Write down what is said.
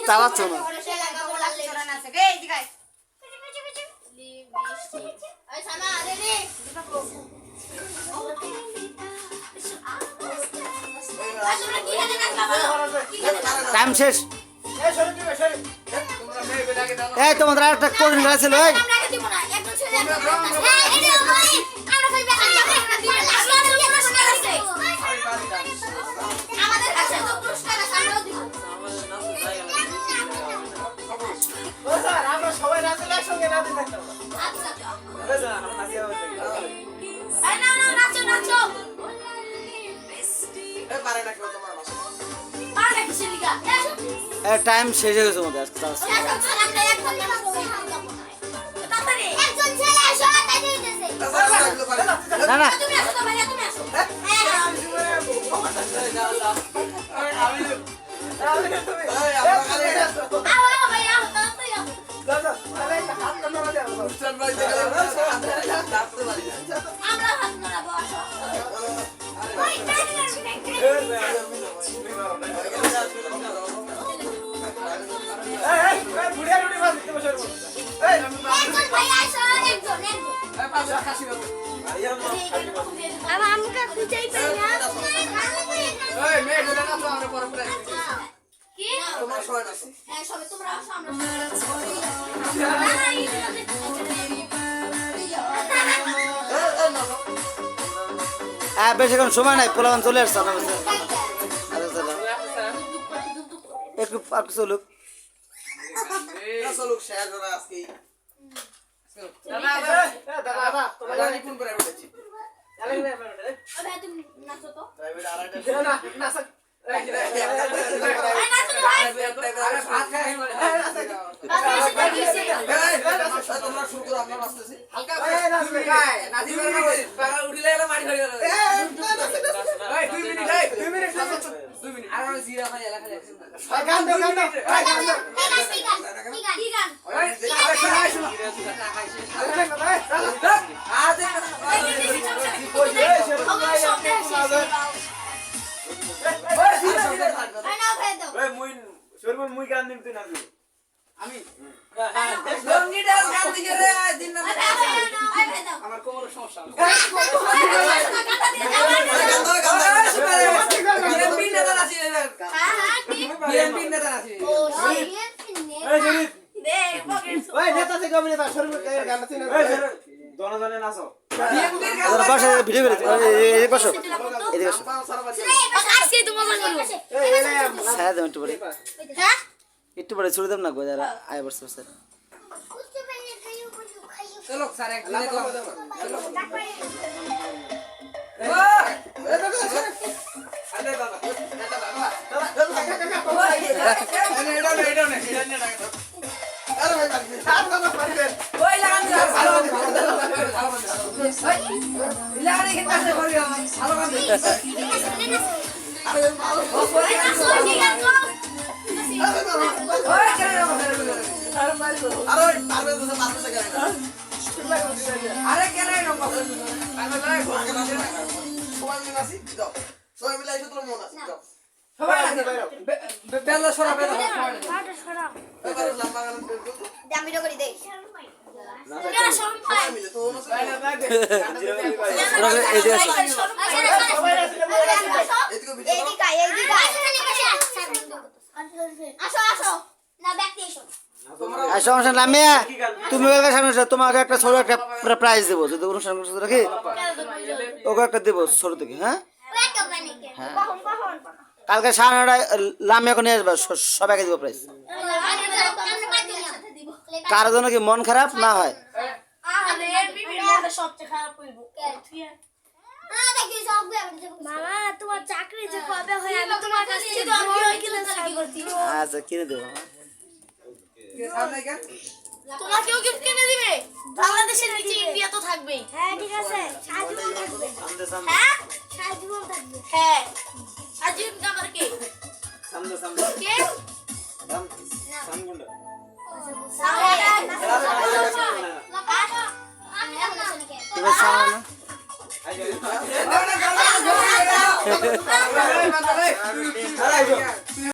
চালাচ্ছ না টাইম শেষ এই তোমাদের একটা কোচিং ক্লাস ছিল টাইম শেষ হয়ে গেছে আমাদের আজকে না না আমাকে খুঁজেই পাই না এই মেয়ে বলে না তো আমরা পরে পরে কি তোমরা সবাই আছো হ্যাঁ সবাই তোমরা আসো আমরা বেশিক্ষণ সময় নাই পোলাবান চলে আসছে একটু একটু চলুক চলুক শেয়ার করা আজকে দাদা দাদা তোমরা ফোন করে বলেছি তুমি নাচো তো নাচো ভাত খাই তোমরা শুরু করো আমরা নাচতেছি হালকা উঠলে এলো মারি ধরে গেল 2 মিনিট 2 মিনিট আর জিরা খাই এলা খালি গান দাও গান দাও কি গান মুই গান দিম তুই নাচবি আমি লঙ্গি ডান্স গান দিকে রে দিন না আমার কোমরের সমস্যা বিএনপি নেতা আছে হ্যাঁ কি বিএনপি নেতা আছে ও বিএনপি নেতা দে ওই নেতা থেকে আমি নেতা শরীর গান আছে না দনজনে নাচো বিএনপির গান পাশে ভিডিও করে এই পাশে এদিকে আসো আজকে তো মজা করব ছায়া দাও একটু পরে হ্যাঁ একটু পরে ছুড়ে দাম না গো যারা আয় বসে বসে চলো স্যার এক দিনে তো আরে কেন সবাই মিলে এসে তোর মন আছে সবাই বেলা সরা বেলা লম্বা গান দামিটা করে দেই সমস্যা নামে তুমি তোমাকে একটা ছোট একটা প্রাইজ দেবো যদি অনুষ্ঠান রাখি ওকে একটা দেবো ছোট থেকে হ্যাঁ কালকে 9:30 লামে এখন নিয়ে আসবে সবাইকে দেবো প্রাইজ কারোর জন্য কি মন খারাপ না হয় মামা তোমার চাকরি যে কবে হয় আমি তোমার কাছ থেকে আচ্ছা কিনে দেবো তোমাকেও গিফট কিনে দিবে বাংলাদেশের নিচে ইন্ডিয়া তো থাকবেই হ্যাঁ ঠিক আছে সাজীবন থাকবে হ্যাঁ সাজীবন থাকবে হ্যাঁ সাজীবন আমার কে সামনে সামনে কে সামগুন্ডা তুমি সামনে না আরে